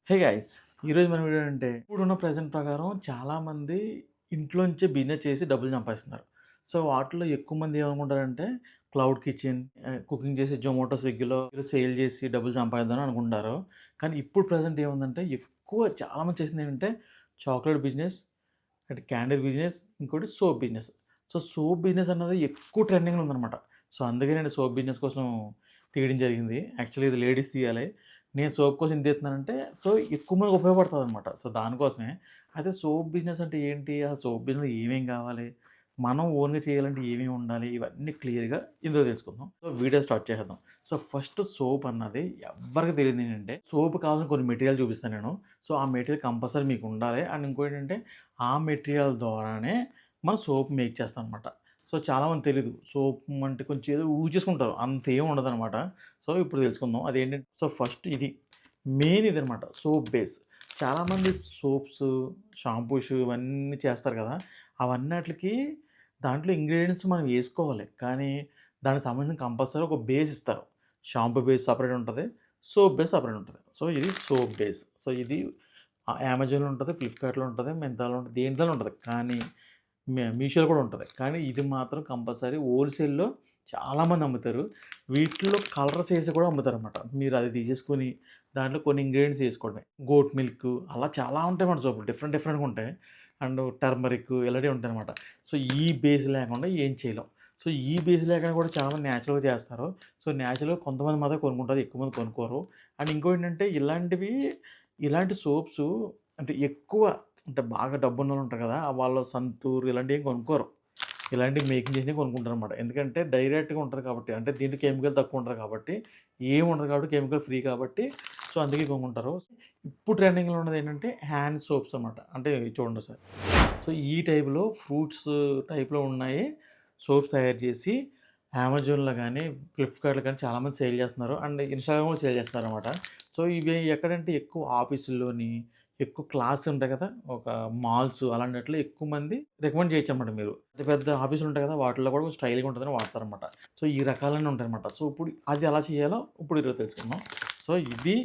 Hey guys ఈరోజు మన video అంటే ఇప్పుడున్న ప్రజెంట్ ప్రకారం చాలామంది ఇంట్లోంచే బిజినెస్ చేసి డబ్బులు సంపాదిస్తున్నారు. సో వాటిలో ఎక్కువ మంది ఏమనుకుంటారంటే క్లౌడ్ కిచెన్ కుకింగ్ చేసి జొమాటో స్విగ్గీలో సేల్ చేసి డబ్బులు సంపాదిద్దాం అనుకుంటారు. కానీ ఇప్పుడు ప్రజెంట్ ఏముందంటే ఎక్కువ చాలామంది చేసింది ఏంటంటే చాక్లెట్ బిజినెస్, అంటే క్యాండిల్ బిజినెస్, ఇంకోటి soap business. So soap business అన్నది ఎక్కువ ట్రెండింగ్లో ఉందన్నమాట. సో అందుకే నేను సోప్ బిజినెస్ కోసం తీయడం జరిగింది. యాక్చువల్లీ ఇది లేడీస్ తీయాలి. నేను సోప్ కోసం ఎందుకు తీస్తున్నానంటే సో ఎక్కువ మందికి ఉపయోగపడుతుందనమాట. సో దానికోసమే. అయితే సోప్ బిజినెస్ అంటే ఏంటి? ఆ సోప్ బిజినెస్‌లో ఏమేం కావాలి? మనం ఓన్‌గా చేయాలంటే ఏమేమి ఉండాలి? ఇవన్నీ క్లియర్‌గా ఇందులో తెలుసుకుందాం. సో వీడియో స్టార్ట్ చేసేద్దాం. సో ఫస్ట్ సోప్ అన్నది ఎవ్వరికీ తెలియదు ఏంటంటే సోప్ కావాల్సిన కొన్ని మెటీరియల్ చూపిస్తాను నేను. సో ఆ మెటీరియల్ కంపల్సరీ మీకు ఉండాలి. అండ్ ఇంకోటేంటంటే ఆ మెటీరియల్ ద్వారానే మనం సోప్ మేక్ చేస్తామనమాట. సో చాలామంది తెలీదు. సోప్ అంటే కొంచెం ఏదో ఊహించేసుకుంటారు. అంతేం ఉండదనమాట. సో ఇప్పుడు తెలుసుకుందాం. అదేంటంటే సో ఫస్ట్ ఇది మెయిన్ ఇదనమాట సోప్ బేస్. చాలామంది సోప్స్, షాంపూస్ ఇవన్నీ చేస్తారు కదా! అవన్నట్లికి దాంట్లో ఇంగ్రీడియెంట్స్ మనం వేసుకోవాలి. కానీ దానికి సంబంధించిన కంపల్సరీ ఒక బేస్ ఇస్తారు. షాంపూ బేస్ సెపరేట్ ఉంటది. సోప్ బేస్ సెపరేట్ ఉంటది. సో ఇది సోప్ బేస్. సో ఇది అమెజాన్‌లో ఉంటది, ఫ్లిప్‌కార్ట్‌లో ఉంటది, మింత్రాలో ఉంటది, దేంట్లోనే ఉంటది. కానీ మీషోలో కూడా ఉంటది. కానీ ఇది మాత్రం కంపల్సరీ హోల్‌సేల్‌లో చాలామంది అమ్ముతారు. వీటిలో కలర్స్ ఏసి కూడా అమ్ముతారనమాట. మీరు అది తీసేసుకొని దాంట్లో కొన్ని ఇంగ్రీడియెంట్స్ ఏసుకోవడమే. గోట్ మిల్క్ అలా చాలా ఉంటాయి మన సోపులు. డిఫరెంట్ డిఫరెంట్‌గా ఉంటాయి. అండ్ టర్మరిక్ ఇలాంటివి ఉంటాయనమాట. సో ఈ బేస్ లేకుండా ఏం చేయలేం. సో ఈ బేస్ లేకుండా కూడా చాలామంది న్యాచురల్‌గా చేస్తారు. సో న్యాచురల్‌గా కొంతమంది మాత్రం కొనుక్కుంటారు. ఎక్కువ మంది కొనుక్కోరు. అండ్ ఇంకోటేంటంటే ఇలాంటి సోప్సు అంటే ఎక్కువ అంటే బాగా డబ్బున్నోళ్ళు ఉంటారు కదా! వాళ్ళు సంతూర్ ఇలాంటివి ఏం కొనుక్కోరు. ఇలాంటివి మేకింగ్ చేసినవి కొనుక్కుంటారనమాట. ఎందుకంటే డైరెక్ట్‌గా ఉంటది కాబట్టి. అంటే దీంట్లో కెమికల్ తక్కువ ఉంటది కాబట్టి, ఏమి ఉండదు కాబట్టి కెమికల్ ఫ్రీ కాబట్టి సో అందుకే కొనుక్కుంటారు. ఇప్పుడు ట్రెండింగ్‌లో ఉన్నదేంటంటే హ్యాండ్ సోప్స్ అనమాట. అంటే ఇవి చూడండి ఒకసారి. సో ఈ టైప్‌లో ఫ్రూట్స్ టైప్‌లో ఉన్నాయి. సోప్స్ తయారు చేసి అమెజాన్‌లో గానీ, ఫ్లిప్‌కార్ట్‌లో కానీ చాలామంది సేల్ చేస్తున్నారు. అండ్ ఇన్‌స్టాగ్రామ్‌లో కూడా సేల్ చేస్తున్నారనమాట. సో ఇవి ఎక్కడంటే ఎక్కువ ఆఫీసుల్లోని ఎక్కువ క్లాస్ ఉంటాయి కదా! ఒక మాల్స్ అలాంటిట్లో ఎక్కువ మంది రికమెండ్ చేయొచ్చనమాట మీరు. పెద్ద పెద్ద ఆఫీసులు ఉంటాయి కదా! వాటిల్లో కూడా కొంచెం స్టైల్‌గా ఉంటదని వాడతారనమాట. సో ఈ రకాలన్నీ ఉంటాయనమాట. సో ఇప్పుడు అది ఎలా చేయాలో ఇప్పుడు ఈరోజు తెలుసుకుందాం. సో ఇది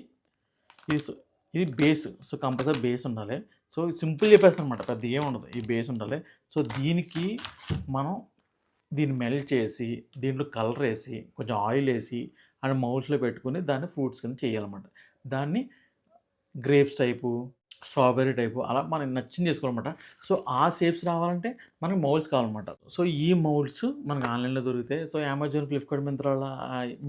స్ ఇది బేస్. సో కంపల్సరీ బేస్ ఉండాలి. సో సింపుల్ చెప్పేస్తాననమాట. పెద్ద ఏముండదు. ఈ బేస్ ఉండాలి. సో దీనికి మనం దీన్ని మెల్ట్ చేసి, దీంట్లో కలరేసి, కొంచెం ఆయిలేసి అండ్ మౌల్డ్స్‌లో పెట్టుకొని దాన్ని ఫ్రూట్స్ కింద చేయాలన్నమాట. దాన్ని గ్రేప్స్ టైపు, స్ట్రాబెర్రీ టైపు అలా మనకు నచ్చింది చేసుకోవాలన్నమాట. సో ఆ షేప్స్ రావాలంటే మనకు మౌల్డ్స్ కావాలన్నమాట. సో ఈ మౌల్డ్స్ మనకు ఆన్‌లైన్‌లో దొరుకుతాయి. సో అమెజాన్, ఫ్లిప్‌కార్ట్, మింత్రాల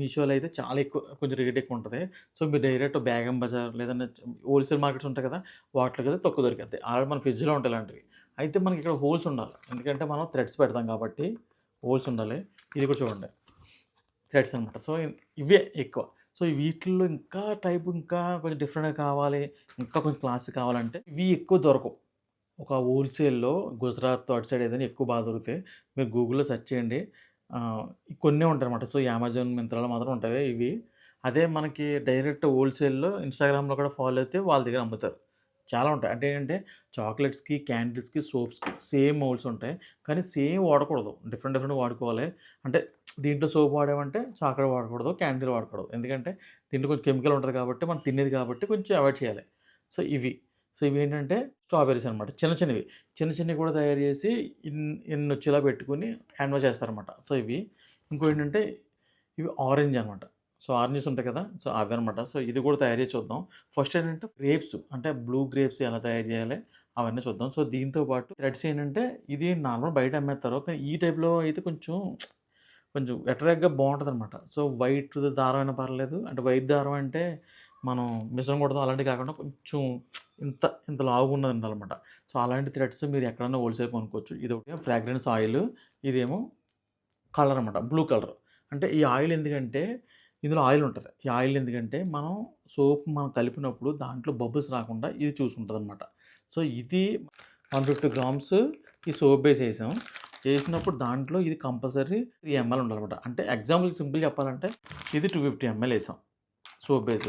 మీషోలో అయితే చాలా ఎక్కువ కొంచెం రేట్ ఎక్కువ ఉంటది. సో మీరు డైరెక్ట్ బేగం బజార్ లేదంటే హోల్‌సేల్ మార్కెట్స్ ఉంటాయి కదా! వాటిలోకైతే తక్కువ దొరికిద్ది. ఆల్రెడీ మన ఫ్రిడ్జ్‌లో ఉంటాయి ఇలాంటివి. అయితే మనకి ఇక్కడ హోల్స్ ఉండాలి. ఎందుకంటే మనం థ్రెడ్స్ పెడతాం కాబట్టి హోల్స్ ఉండాలి. ఇది కూడా చూడండి. థ్రెడ్స్ అనమాట. సో ఇవే ఎక్కువ. సో వీటిల్లో ఇంకా టైప్ ఇంకా కొంచెం డిఫరెంట్‌గా కావాలి, ఇంకా కొంచెం క్లాసిక్ కావాలంటే ఇవి ఎక్కువ దొరకవు. ఒక హోల్‌సేల్‌లో గుజరాత్ అటు సైడ్ ఏదైనా ఎక్కువ బాగా దొరుకుతాయి. మీరు గూగుల్‌లో సెర్చ్ చేయండి. కొన్నే ఉంటాయన్నమాట. సో ఈ అమెజాన్, మింత్రాలో మాత్రం ఉంటాయి ఇవి. అదే మనకి డైరెక్ట్ హోల్‌సేల్‌లో ఇన్‌స్టాగ్రామ్‌లో కూడా ఫాలో అయితే వాళ్ళ దగ్గర అమ్ముతారు. చాలా ఉంటాయి. అంటే ఏంటంటే చాక్లెట్స్‌కి, క్యాండిల్స్‌కి, సోప్స్‌కి సేమ్ మౌల్డ్స్ ఉంటాయి. కానీ సేమ్ వాడకూడదు. డిఫరెంట్ డిఫరెంట్‌గా వాడుకోవాలి. అంటే దీంట్లో సోప్ వాడామంటే చాక్లెట్ వాడకూడదు, క్యాండిల్ వాడకూడదు. ఎందుకంటే దీంట్లో కొంచెం కెమికల్ ఉంటది కాబట్టి మనం తినేది కాబట్టి కొంచెం అవాయిడ్ చేయాలి. సో ఇవి. సో ఇవేంటంటే స్ట్రాబెర్రీస్ అనమాట. చిన్న చిన్నవి. చిన్న చిన్నవి కూడా తయారు చేసి ఇన్నొచ్చేలా పెట్టుకొని హ్యాండ్ చేస్తారనమాట. సో ఇవి. ఇంకోటేంటంటే ఇవి ఆరెంజ్ అనమాట. సో ఆరెంజెస్ ఉంటాయి కదా! సో అవన్నమాట. సో ఇది కూడా తయారు చేసి చూద్దాం. ఫస్ట్ ఏంటంటే గ్రేప్స్ అంటే బ్లూ గ్రేప్స్ ఎలా తయారు చేయాలి అవన్నీ చూద్దాం. సో దీంతో పాటు థ్రెడ్స్ ఏంటంటే ఇది నార్మల్ బయట అమ్మేస్తారు. కానీ ఈ టైప్‌లో అయితే కొంచెం అట్రాక్ట్‌గా బావుంటదనమాట. సో వైట్ దారం అయినా పర్లేదు. అంటే వైట్ దారం అంటే మనం మిషన్ కుడతాం అలాంటివి కాకుండా కొంచెం ఇంత లావుగున్నది ఉండాలనమాట. సో అలాంటి థ్రెడ్స్ మీరు ఎక్కడైనా హోల్‌సేల్ కొనుక్కోవచ్చు. ఇదొకటి ఫ్రాగ్రెన్స్ ఆయిల్. ఇదేమో కలర్ అనమాట. Blue colour. అంటే ఈ ఆయిల్ ఎందుకంటే ఇందులో ఆయిల్ ఉంటది. ఈ ఆయిల్ ఎందుకంటే మనం కలిపినప్పుడు దాంట్లో బబుల్స్ రాకుండా ఇది చూసుకుంటదనమాట. సో ఇది 150 గ్రామ్స్ ఈ సోప్ బేస్ ఏసాం. ఏసినప్పుడు దాంట్లో ఇది కంపల్సరీ 3 ఎంఎల్ ఉండాలనమాట. అంటే ఎగ్జాంపుల్ సింపుల్ చెప్పాలంటే ఇది 250 ఎంఎల్ ఏసాం సోప్ బేస్.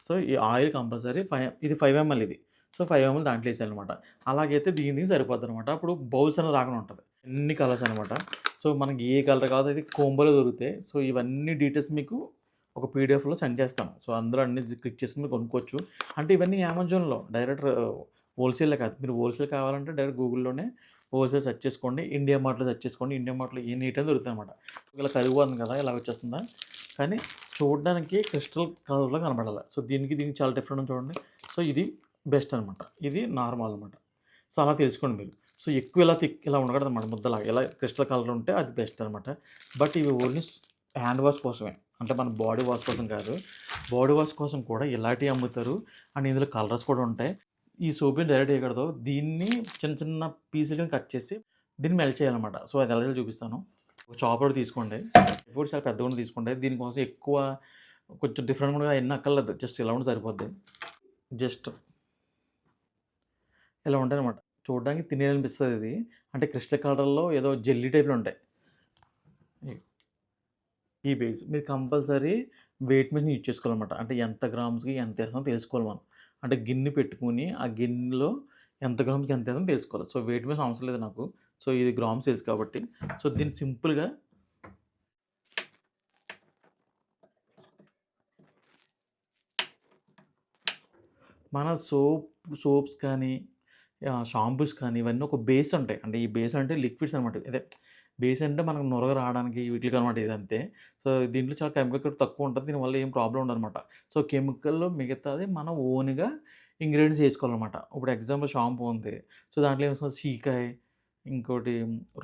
సో ఈ ఆయిల్ కంపల్సరీ ఇది 5 ఎంఎల్ ఇది. సో 5 ఎంఎల్ దాంట్లో ఏసేయాలనమాట. అలాగైతే దీనికి సరిపోద్దనమాట. అప్పుడు బౌల్స్ అనేది రాకుండా ఉంటది. ఎన్ని కలర్స్ అనమాట. సో మనకి ఏ కలర్ కావాలో అది కోంబోలో దొరుకుతాయి. సో ఇవన్నీ డీటెయిల్స్ మీకు ఒక పీడిఎఫ్‌లో సెండ్ చేస్తాను. సో, అందులో అన్నీ క్లిక్ చేసుకొని మీరు కొనుక్కోవచ్చు. అంటే ఇవన్నీ అమెజాన్‌లో డైరెక్ట్ హోల్‌సేలే కాదు. మీరు హోల్‌సేల్ కావాలంటే డైరెక్ట్ గూగుల్‌లోనే హోల్‌సేల్ సెర్చ్ చేసుకోండి. ఇండియా మార్ట్‌లో సెర్చ్ చేసుకోండి. ఇండియా మార్ట్‌లో ఎనీ ఐటెమ్ దొరుకుతాయన్నమాట. ఇలా కరిగిపోతుంది కదా! ఇలా వచ్చేస్తుందా? కానీ చూడడానికి క్రిస్టల్ కలర్‌లో కనపడాలి. సో, దీనికి చాలా డిఫరెంట్ ఉంది చూడండి. సో, ఇది బెస్ట్ అనమాట. ఇది నార్మల్ అనమాట. సో, అలా తెలుసుకోండి మీరు. సో, ఎక్కువ ఇలా ఇలా ఉండకూడదనమాట ముద్దలాగా. ఇలా క్రిస్టల్ కలర్ ఉంటే అది బెస్ట్ అనమాట. బట్ ఇవి ఓన్లీ హ్యాండ్ వాష్ కోసమే. అంటే మన బాడీ వాష్ కోసం కాదు. బాడీ వాష్ కోసం కూడా ఇలాంటివి అమ్ముతారు. అండ్ ఇందులో కలర్స్ కూడా ఉంటాయి. ఈ సోప్‌ని డైరెక్ట్ వేయకూడదు. దీన్ని చిన్న చిన్న పీసులు కింద కట్ చేసి దీన్ని మెల్ట్ చేయాలన్నమాట. సో, అది ఎలా చేయాలో చూపిస్తాను. ఒక చాపర్ తీసుకోండి. ఫుడ్ చాలా పెద్దగా ఉన్నది తీసుకోండి. దీనికోసం ఎక్కువ కొంచెం డిఫరెంట్‌గా కూడా అయన్నీ అక్కర్లేదు. జస్ట్ ఇలా ఉంటే సరిపోద్ది. జస్ట్ ఇలా ఉంటాయన్నమాట. చూడడానికి తినేయాలనిపిస్తది ఇది. అంటే క్రిస్టల్ కలర్‌లో ఏదో జెల్లీ టైప్‌లో ఉంటాయి. ఈ బేస్ మీరు కంపల్సరీ వెయిట్ మెషిన్ యూజ్ చేసుకోవాలన్నమాట. అంటే ఎంత గ్రామ్స్‌కి ఎంత ఏస్తామో తెలుసుకోవాలి మనం. అంటే గిన్నె పెట్టుకొని ఆ గిన్నెలో ఎంత గ్రామ్స్‌కి ఎంత ఏసామో తెలుసుకోవాలి. సో, వెయిట్ మెషిన్ అవసరం లేదు నాకు. సో, ఇది గ్రామ్స్ తెలుసు కాబట్టి. సో, దీన్ని సింపుల్‌గా మన సోప్స్ కానీ షాంపూస్ కానీ ఇవన్నీ ఒక బేస్ ఉంటాయి. అంటే ఈ బేస్ అంటే లిక్విడ్స్ అనమాట. అదే బేస్ అంటే మనకు నురగ రావడానికి వీటిలకనమాట ఇదంతే. సో, దీంట్లో చాలా కెమికల్ కూడా తక్కువ ఉంటది. దీనివల్ల ఏం ప్రాబ్లమ్ ఉండదనమాట. సో, కెమికల్‌లో మిగతాది మనం ఓన్‌గా ఇంగ్రీడియెంట్స్ ఏసుకోవాలనమాట. ఇప్పుడు ఎగ్జాంపుల్ షాంపూ ఉంది. సో, దాంట్లో ఏమేస్తాం సీకాయ్, ఇంకోటి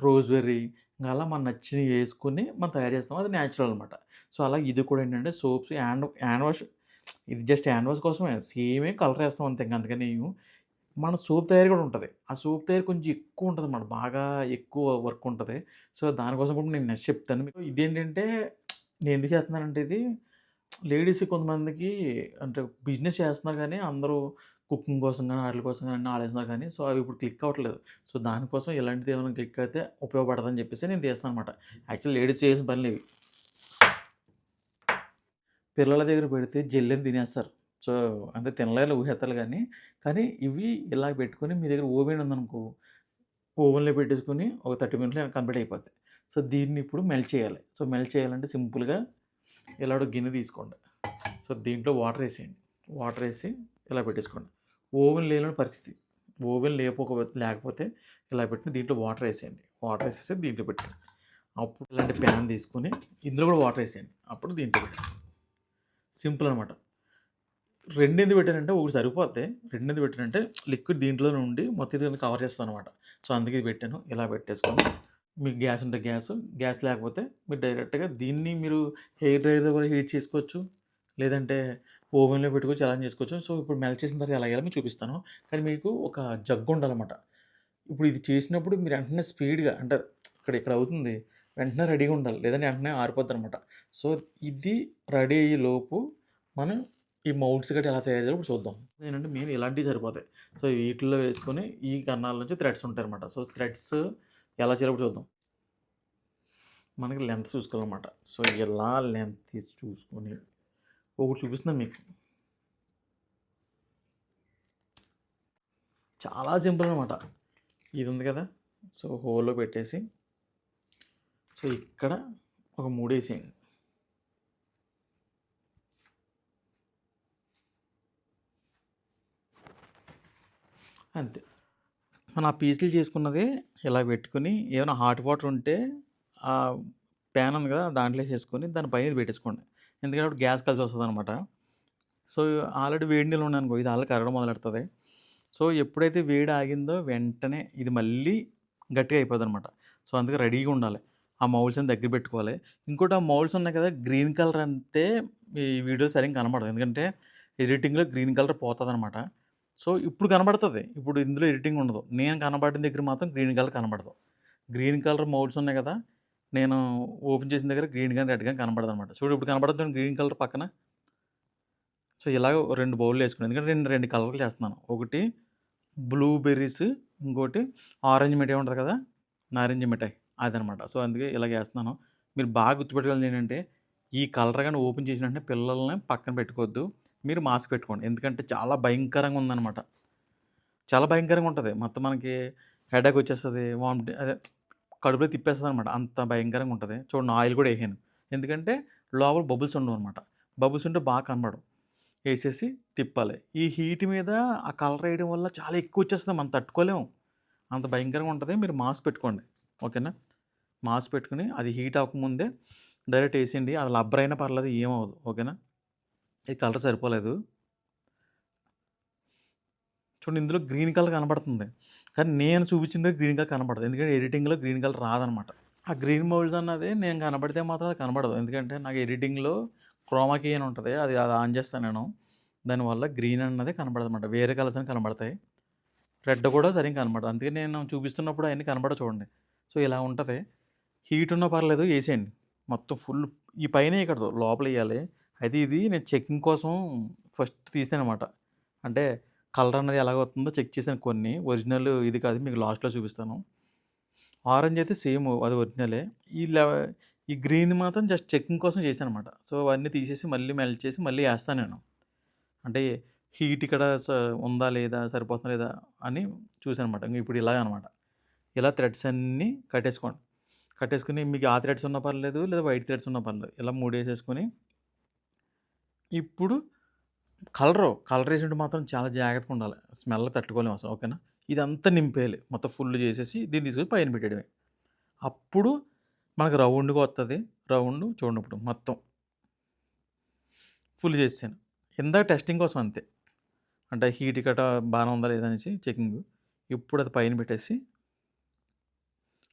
రోజ్‌బెర్రీ ఇంకా అలా మనకు నచ్చినయి ఏసుకొని మనం తయారు చేస్తాం. అది నేచురల్ అనమాట. సో, అలా ఇది కూడా ఏంటంటే సోప్స్ హ్యాండ్ వాష్ ఇది జస్ట్ హ్యాండ్ వాష్ కోసమే. సేమే కలర్ ఏస్తాం అంతే. ఇంక అందుకని మన సోప్ తయారీ కూడా ఉంటది. ఆ సోప్ తయారీ కొంచెం ఎక్కువ ఉంటదన్నమాట. బాగా ఎక్కువ వర్క్ ఉంటది. సో, దానికోసం కూడా నేను నెక్స్ట్ చెప్తాను మీకు. ఇదేంటంటే నేను ఎందుకు చేస్తున్నానంటే ఇది లేడీస్ కొంతమందికి అంటే బిజినెస్ చేస్తున్నారు గానీ అందరూ కుకింగ్ కోసం గానీ, ఆటిల కోసం గానీ అన్నీ ఆడేస్తున్నారు కానీ సో, అవి ఇప్పుడు క్లిక్ అవ్వట్లేదు. సో, దానికోసం ఇలాంటిది ఏమైనా క్లిక్ అయితే ఉపయోగపడదని చెప్పేసి నేను తీస్తున్నానన్నమాట. యాక్చువల్లీ లేడీస్ చేయాల్సిన పనులివి. పిల్లల దగ్గర పెడితే జెల్లని తినేస్తారు. సో, అంటే తినలేరని ఊహేత్తారు గానీ, కానీ ఇవి ఇలా పెట్టుకొని మీ దగ్గర ఓవెన్ ఉందనుకో, ఓవెన్‌లో పెట్టేసుకొని ఒక 30 మినిట్స్‌లో కంప్లీట్ అయిపోద్ది. సో, దీన్ని ఇప్పుడు మెల్ట్ చేయాలి. సో, మెల్ట్ చేయాలంటే సింపుల్‌గా ఇలాగ గిన్నె తీసుకోండి. సో, దీంట్లో వాటర్ ఏసేయండి. వాటర్ ఏసి ఇలా పెట్టేసుకోండి. ఓవెన్ లేని పరిస్థితి. ఓవెన్ లేకపోతే ఇలా పెట్టి దీంట్లో వాటర్ ఏసేయండి. వాటర్ ఏసేసి దీంట్లో పెట్టండి. అప్పుడు ఇలాంటి ప్యాన్ తీసుకొని ఇందులో కూడా వాటర్ ఏసేయండి. అప్పుడు దీంట్లో పెట్టండి. సింపుల్ అనమాట. రెండెందుకు పెట్టానంటే ఒకటి సరిపోద్ది. రెండెందుకు పెట్టానంటే లిక్విడ్ దీంట్లోనే ఉండి మొత్తం ఇది కవర్ చేస్తదనమాట. సో, అందుకే ఇది పెట్టాను. ఇలా పెట్టేసుకొని మీకు గ్యాస్ ఉంటే గ్యాస్ లేకపోతే మీరు డైరెక్ట్‌గా దీన్ని మీరు హెయిర్ డ్రైయర్‌తో కూడా హీట్ చేసుకోవచ్చు. లేదంటే ఓవెన్‌లో పెట్టుకొని చలాన చేసుకోవచ్చు. సో, ఇప్పుడు మెల్ట్ చేసిన తర్వాత ఎలా చేయాలో మీకు చూపిస్తాను. కానీ మీకు ఒక జగ్గు ఉండాలన్నమాట. ఇప్పుడు ఇది చేసినప్పుడు మీరు వెంటనే స్పీడ్‌గా అంటే ఇక్కడ అవుతుంది. వెంటనే రెడీగా ఉండాలి. లేదంటే వెంటనే ఆరిపోద్దనమాట. సో, ఇది రెడీ అయ్యేలోపు మనం ఈ మౌల్డ్స్ గట్టా ఎలా తయారు చేయాలో ఇప్పుడు చూద్దాం. ఏంటంటే మెయిన్ ఇలాంటివి సరిపోతాయి. సో, వీటిల్లో వేసుకొని ఈ కన్నాల నుంచి థ్రెడ్స్ ఉంటాయన్నమాట. సో, థ్రెడ్స్ ఎలా చేయాలో ఇప్పుడు చూద్దాం. మనకి లెంత్ చూసుకోవాలన్నమాట. సో, ఇలా లెంత్ తీసి చూసుకొని ఒకటి చూపిస్తున్నాను మీకు. చాలా సింపుల్ అనమాట. ఇది ఉంది కదా! సో, హోల్‌లో పెట్టేసి సో, ఇక్కడ ఒక 3 ఏసేయండి. అంతే. మనం ఆ పీసులు చేసుకున్నది ఇలా పెట్టుకొని ఏమైనా హాట్ వాటర్ ఉంటే ప్యాన్ ఉంది కదా! దాంట్లో ఏసేసుకొని దాని పైన ఇది పెట్టేసుకోండి. ఎందుకంటే అప్పుడు గ్యాస్ కలిసి వస్తదనమాట. సో, ఆల్రెడీ వేడి నీళ్ళు ఉన్నాయనుకో ఇది ఆల్రెడీ కరగడం మొదలెడతది. సో, ఎప్పుడైతే వేడి ఆగిందో వెంటనే ఇది మళ్ళీ గట్టిగా అయిపోద్దనమాట. సో, అందుకే రెడీగా ఉండాలి. ఆ మౌల్డ్స్‌ని దగ్గర పెట్టుకోవాలి. ఇంకోటి ఆ మౌల్డ్స్ ఉన్నాయి కదా! గ్రీన్ కలర్ అంటే ఈ వీడియోలో సరిగ్గా కనపడదు. ఎందుకంటే ఎడిటింగ్‌లో గ్రీన్ కలర్ పోతదనమాట. సో, ఇప్పుడు కనబడతది. ఇప్పుడు ఇందులో ఎడిటింగ్ ఉండదు. నేను కనపడిన దగ్గర మాత్రం గ్రీన్ కలర్ కనపడదు. గ్రీన్ కలర్ మౌల్డ్స్ ఉన్నాయి కదా! నేను ఓపెన్ చేసిన దగ్గర గ్రీన్ గాని, రెడ్ గాని కనపడదనమాట. చూడు ఇప్పుడు కనపడుతుంది చూడండి గ్రీన్ కలర్ పక్కన. సో, ఇలాగ 2 బౌల్‌లో ఏసుకున్నాను. ఎందుకంటే నేను 2 కలర్లు చేస్తున్నాను. ఒకటి బ్లూబెర్రీస్, ఇంకోటి ఆరెంజ్ మిఠాయి ఉంటది కదా! నారింజ మిఠాయి అదనమాట. సో, అందుకే ఇలాగ ఏస్తున్నాను. మీరు బాగా గుర్తుపెట్టుకోవాల్సింది ఏంటంటే, ఈ కలర్ గాని ఓపెన్ చేసిన వెంటనే పిల్లల్ని పక్కన పెట్టుకోవద్దు. మీరు మాస్క్ పెట్టుకోండి. ఎందుకంటే చాలా భయంకరంగా ఉందనమాట. చాలా భయంకరంగా ఉంటది. మొత్తం మనకి హెడేక్ వచ్చేస్తది. అదే కడుపులో తిప్పేస్తదనమాట. అంత భయంకరంగా ఉంటది. చూడండి ఆయిల్ కూడా ఏసాను. ఎందుకంటే లోపల బబుల్స్ ఉండవనమాట. బబుల్స్ ఉంటే బాగా కనబడవు. ఏసేసి తిప్పాలి. ఈ హీట్ మీద ఆ కలర్ ఎయడం వల్ల చాలా ఎక్కువొచ్చేస్తది. మనం తట్టుకోలేము. అంత భయంకరంగా ఉంటది. మీరు మాస్క్ పెట్టుకోండి. ఓకేనా? మాస్క్ పెట్టుకొని అది హీట్ అవ్వకముందే డైరెక్ట్ ఏసేయండి. అది రబ్బర్ అయినా పర్లేదు ఏమవ్వదు. ఓకేనా? ఈ కలర్ సరిపోలేదు. చూడండి ఇందులో గ్రీన్ కలర్ కనపడుతుంది. కానీ నేను చూపించింది గ్రీన్ కలర్ కనపడదు. ఎందుకంటే ఎడిటింగ్‌లో గ్రీన్ కలర్ రాదనమాట. ఆ గ్రీన్ మౌల్డ్స్ అన్నది నేను కనపడితే మాత్రం అది కనపడదు. ఎందుకంటే నాకు ఎడిటింగ్‌లో క్రోమా కీ అని ఉంటది. అది ఆన్ చేస్తాను నేను. దానివల్ల గ్రీన్ అన్నది కనపడదనమాట. వేరే కలర్స్ అని కనపడతాయి. రెడ్ కూడా సరిగ్గా కనపడదు. అందుకే నేను చూపిస్తున్నప్పుడు అయన్నీ కనపడవు చూడండి. సో, ఇలా ఉంటది. హీట్ ఉన్నా పర్లేదు ఏసేయండి. మొత్తం ఫుల్ ఈ పైనే ఎయకూడదు. లోపలెయ్యాలి. అయితే ఇది నేను చెకింగ్ కోసం ఫస్ట్ తీసాననమాట. అంటే కలర్ అన్నది ఎలాగవుతుందో చెక్ చేశాను కొన్ని. ఒరిజినల్ ఇది కాదు మీకు లాస్ట్‌లో చూపిస్తాను. ఆరెంజ్ అయితే సేమ్ అది ఒరిజినలే. ఈ లె ఈ గ్రీన్ మాత్రం జస్ట్ చెకింగ్ కోసం చేశాననమాట. సో, అవన్నీ తీసేసి మళ్ళీ మెల్ట్ చేసి మళ్ళీ ఏస్తాను నేను. అంటే హీట్ ఇక్కడ ఉందా లేదా? సరిపోతుందా లేదా? అని చూసాననమాట. ఇంక ఇప్పుడు ఇలాగనమాట. ఇలా థ్రెడ్స్ అన్నీ కట్టేసుకోండి. కట్టేసుకొని మీకు ఆ థ్రెడ్స్ ఉన్నా పర్లేదు, లేదా వైట్ థ్రెడ్స్ ఉన్నా పర్లేదు. ఇలా 3 ఏసేసుకొని ఇప్పుడు కలర్ ఏసినప్పుడు మాత్రం చాలా జాగ్రత్తగా ఉండాలి. స్మెల్ తట్టుకోలేము అసలు. ఓకేనా? ఇదంతా నింపేయాలి. మొత్తం ఫుల్ చేసేసి దీన్ని తీసుకొని పైన పెట్టేయడమే. అప్పుడు మనకు రౌండ్‌గా వత్తది. రౌండ్ చూడండి ఇప్పుడు మొత్తం ఫుల్ చేసేసాను. ఇందాక టెస్టింగ్ కోసం అంతే. అంటే హీట్ గట్టా బానే ఉందా లేదా అనేసి చెకింగు. ఇప్పుడు అది పైన పెట్టేసి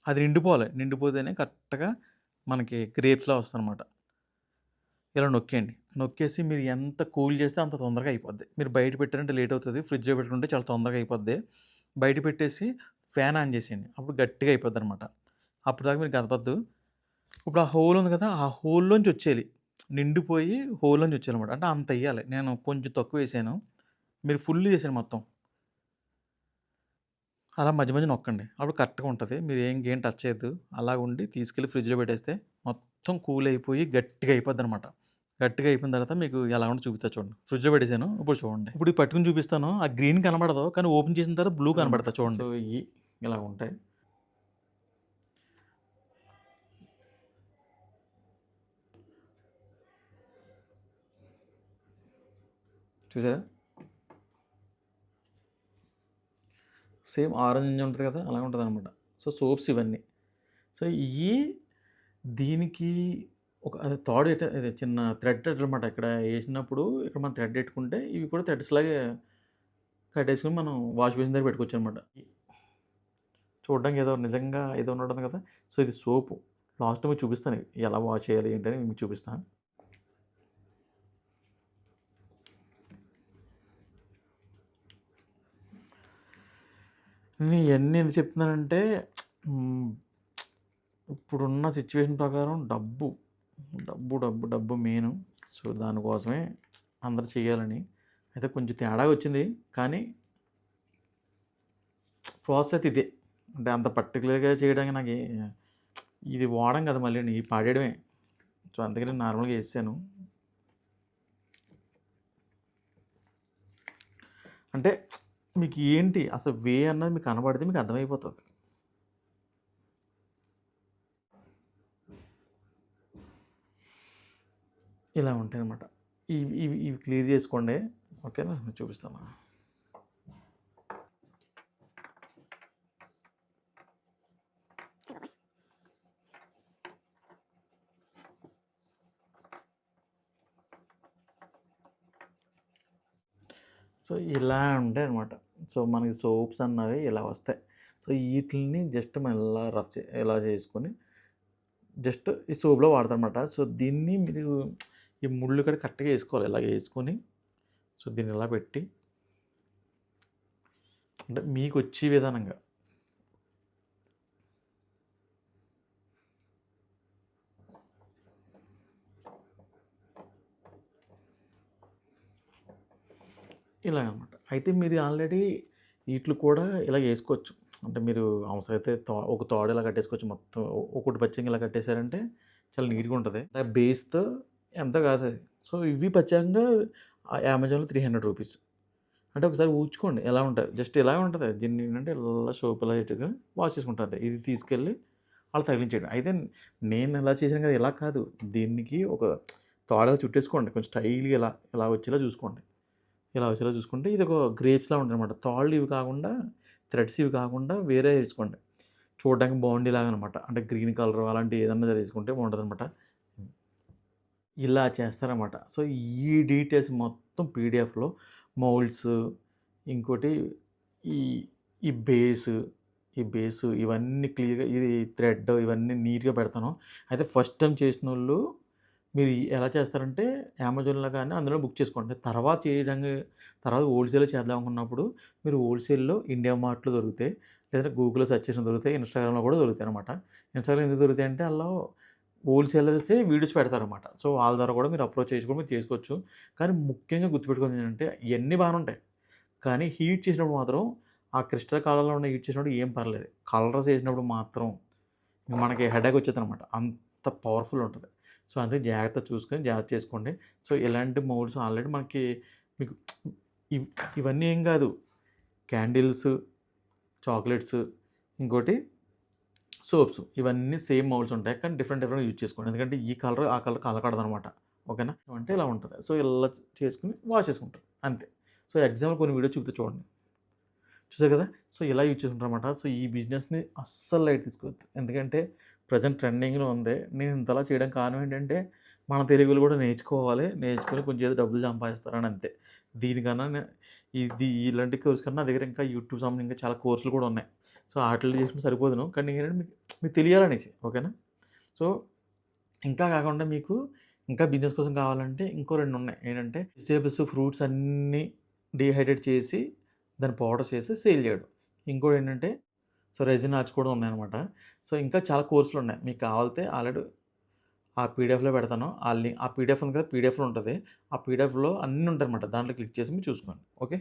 అది నిండిపోవాలి. నిండిపోతేనే కరెక్ట్‌గా మనకి గ్రేప్స్‌లా వస్తదనమాట. ఇలా నొక్కేయండి. నొక్కేసి మీరు ఎంత కూల్ చేస్తే అంత తొందరగా అయిపోద్ది. మీరు బయట పెట్టారంటే లేట్ అవుతది. ఫ్రిడ్జ్‌లో పెట్టుకుంటే చాలా తొందరగా అయిపోద్ది. బయట పెట్టేసి ఫ్యాన్ ఆన్ చేసేయండి. అప్పుడు గట్టిగా అయిపోద్దనమాట. అప్పటిదాకా మీరు కదపొద్దు. ఇప్పుడు ఆ హోల్ ఉంది కదా! ఆ హోల్‌లోంచి వచ్చేయాలి. నిండిపోయి హోల్‌లోంచి వచ్చేయాలనమాట. అంటే అంత ఎయ్యాలి. నేను కొంచెం తక్కువేసాను. మీరు ఫుల్ చేసేయండి మొత్తం. అలా మధ్య మధ్య నొక్కండి. అప్పుడు కరెక్ట్‌గా ఉంటది. మీరు ఇంకేం టచ్ చేయొద్దు. అలాగుండి తీసుకెళ్ళి ఫ్రిడ్జ్‌లో పెట్టేస్తే మొత్తం కూల్ అయిపోయి గట్టిగా అయిపోద్దనమాట. గట్టిగా అయిపోయిన తర్వాత మీకు ఎలా ఉంటదో చూపిత్తా చూడండి. ఫ్రిడ్జ్‌లో పెట్టేసాను. ఇప్పుడు చూడండి. ఇప్పుడు ఇది పట్టుకొని చూపిస్తాను. ఆ గ్రీన్ కనపడదు. కానీ ఓపెన్ చేసిన తర్వాత బ్లూ కనపడతది చూడండి. సో, ఇయి ఇలా ఉంటాయి. చూసారా? సేమ్ ఆరెంజ్ ఉంటది కదా! అలా ఉంటదనమాట. సో, సోప్స్ ఇవన్నీ. సో, ఇయి దీనికి ఒక అదే తాడు ఇది చిన్న థ్రెడ్ అనమాట. ఇక్కడ ఏసినప్పుడు ఇక్కడ మనం థ్రెడ్ ఎట్టుకుంటే ఇవి కూడా థ్రెడ్స్ లాగే కట్టేసుకొని మనం వాష్ బేసిన్ దగ్గర పెట్టుకోవచ్చనమాట. చూడడానికి ఏదో నిజంగా ఏదో ఉన్నట్టుంది కదా! సో, ఇది సోపు. లాస్ట్‌లో మీకు చూపిస్తాను ఎలా వాష్ చేయాలి ఏంటని మీకు చూపిస్తాను. నేను ఇయన్నీ ఎందుకు చెప్తున్నానంటే హ్మ్. ఇప్పుడున్న సిట్యుయేషన్ ప్రకారం డబ్బు, డబ్బు, డబ్బు, డబ్బు మెయిను. సో, దానికోసమే అందరూ చేయాలని. అయితే కొంచెం తేడాగా వచ్చింది. కానీ ప్రాసెస్ అయితే ఇదే. అంటే అంత పర్టిక్యులర్‌గా చేయడానికి ఇది వాడడం కాదు మళ్ళీని ఇయి పడేయడమే. సో, అందుకని నార్మల్‌గా ఏసేసాను. అంటే మీకు ఏంటి అసలు వే అన్నది మీకు కనపడితే మీకు అర్థమైపోతది. ఇలా ఉంటాయనమాట. ఇవి ఇవి ఇవి క్లియర్ చేసుకోండి. ఓకేనా? చూపిస్తాను. సో, ఇలా ఉంటాయనమాట. సో, మనకి సోప్స్ అన్నవి ఇలా వస్తాయి. సో, ఈటిల్ని జస్ట్ మనం ఇలా ఇలా చేసుకొని జస్ట్ ఈ సోప్‌లో వాడతామనమాట. సో, దీన్ని మీరు ఈ ముళ్ళు కూడా కరెక్ట్‌గా ఏసుకోవాలి. ఇలాగ ఏసుకొని సో, దీన్ని ఇలా పెట్టి అంటే మీకొచ్చే విధానంగా ఇలాగనమాట. అయితే మీరు ఆల్రెడీ ఈట్లు కూడా ఇలా ఏసుకోవచ్చు. అంటే మీరు అవసరమైతే ఒక తాడు ఇలా కట్టేసుకోవచ్చు మొత్తం. ఒకటి పచ్చంగా ఇలా కట్టేసారంటే చాలా నీట్‌గా ఉంటది. బేస్‌తో ఎంతో కాదది. సో, ఇవి ప్రత్యేకంగా అమెజాన్‌లో రూ. 300 అంటే ఒకసారి ఊహించుకోండి ఎలా ఉంటది. జస్ట్ ఇలాగే ఉంటది. దీన్ని ఏంటంటే ఇలా సోప్ ఇలా ఎట్టుకొని వాష్ చేసుకుంటది. ఇది తీసుకెళ్ళి అలా తగిలించేయడం. అయితే నేను ఇలా చేశాను కదా! ఇలా కాదు. దీనికి ఒక తాడు అలా చుట్టేసుకోండి. కొంచెం స్టైల్‌గా ఇలా, ఇలా వచ్చేలా చూసుకోండి. ఇలా వచ్చేలా చూసుకుంటే ఇదొక గ్రేప్స్‌లా ఉంటదనమాట. తాళ్ళు ఇవి కాకుండా, థ్రెడ్స్ ఇవి కాకుండా వేరే ఏసుకోండి. చూడడానికి బాగుండేలాగనమాట. అంటే గ్రీన్ కలర్ అలాంటివి ఏదన్నా సరే ఏసుకుంటే బావుంటదనమాట. ఇలా చేస్తారనమాట. సో, ఈ డీటెయిల్స్ మొత్తం పీడిఎఫ్‌లో మౌల్డ్స్, ఇంకోటి ఈ ఈ బేస్, ఈ బేసు ఇవన్నీ క్లియర్‌గా ఇది థ్రెడ్ ఇవన్నీ నీట్‌గా పెడతాను. అయితే ఫస్ట్ టైమ్ చేసినోళ్ళు మీరు ఎలా చేస్తారంటే అమెజాన్‌లో గాని అందులో బుక్ చేసుకోండి. తర్వాత హోల్‌సేల్‌లో చేద్దాం అనుకున్నప్పుడు మీరు హోల్‌సేల్‌లో ఇండియా మార్ట్‌లో దొరుకుతాయి. లేదంటే గూగుల్‌లో సెర్చ్ చేసినా దొరుకుతాయి. ఇన్‌స్టాగ్రామ్‌లో కూడా దొరుకుతాయనమాట. ఇన్‌స్టాగ్రామ్‌లో ఎందుకు దొరుకుతాయంటే ఆళ్ళు హోల్‌సేలర్సే వీడియోస్ పెడతారనమాట. సో, వాళ్ళ ద్వారా కూడా మీరు అప్రోచ్ చేసి కూడా మీరు చేసుకోవచ్చు. కానీ ముఖ్యంగా గుర్తుపెట్టుకోవాల్సింది ఏంటంటే ఇయన్నీ బానే ఉంటాయి. కానీ హీట్ చేసినప్పుడు మాత్రం ఆ క్రిస్టల్ కలర్‌లో ఉన్న హీట్ చేసినప్పుడు ఏం పర్లేదు. కలర్స్ ఏసినప్పుడు మాత్రం ఇంక మనకి హెడేక్ వచ్చేద్దనమాట. అంత పవర్‌ఫుల్ ఉంటది. సో, అందుకే జాగ్రత్తగా చూసుకొని జాగ్రత్త చేసుకోండి. సో, ఇలాంటి మౌల్డ్స్ ఆల్రెడీ మనకి మీకు ఇవ్ ఇవన్నీ ఏం గాదు. క్యాండిల్స్, చాక్లెట్స్, ఇంకోటి సోప్స్ ఇవన్నీ సేమ్ మౌల్డ్స్ ఉంటాయి. కానీ డిఫరెంట్ డిఫరెంట్‌గా యూజ్ చేసుకోండి. ఎందుకంటే ఈ కలర్, ఆ కలర్ కలకూడదనమాట. ఓకేనా? అంటే ఇలా ఉంటది. సో, ఇలా చేసుకొని వాష్ చేసుకుంటారు. అంతే. సో, ఎగ్జాంపుల్ కొన్ని వీడియోస్ చూపిత్తా చూడండి. చూసారు కదా! సో, ఇలా యూజ్ చేసుకుంటారనమాట. సో, ఈ బిజినెస్‌ని అస్సలు లైట్ తీసుకోవద్దు. ఎందుకంటే ప్రెజెంట్ ట్రెండింగ్‌లో ఉంది. నేను ఇంతలా చేయడానికి కారణం ఏంటంటే, మన తెలుగులో కూడా నేర్చుకోవాలి. నేర్చుకొని కొంచెం ఏదో డబ్బులు సంపాదిస్తారని అంతే. దీనికన్నా ఇలాంటి కోర్స్ కన్నా నా దగ్గర ఇంకా యూట్యూబ్ సంబంధించి ఇంకా చాలా కోర్సులు కూడా ఉన్నాయి. సో, ఆటిల్లో చేసుకుంటే సరిపోదును. కానీ ఏంటంటే మీకు తెలియాలనేసి. ఓకేనా? సో, ఇంకా కాకుండా మీకు ఇంకా బిజినెస్ కోసం కావాలంటే ఇంకో 2 ఉన్నాయి. ఏంటంటే వెజిటబుల్స్, ఫ్రూట్స్ అన్నీ డీహైడ్రేట్ చేసి దాన్ని పౌడర్ చేసి సేల్ చేయడం. ఇంకోటేంటంటే సో, రెసిన్ ఆర్ట్స్ కూడా ఉన్నాయన్నమాట. సో, ఇంకా చాలా కోర్సులున్నాయి. మీకు కావాలితే ఆల్రెడీ ఆ పీడిఎఫ్‌లో పెడతాను. ఆ పీడిఎఫ్ ఉంది కదా! పీడిఎఫ్‌లో ఉంటది. ఆ పీడిఎఫ్‌లో అన్నీ ఉంటాయన్నమాట. దాంట్లో క్లిక్ చేసి మీరు చూసుకోండి. ఓకే.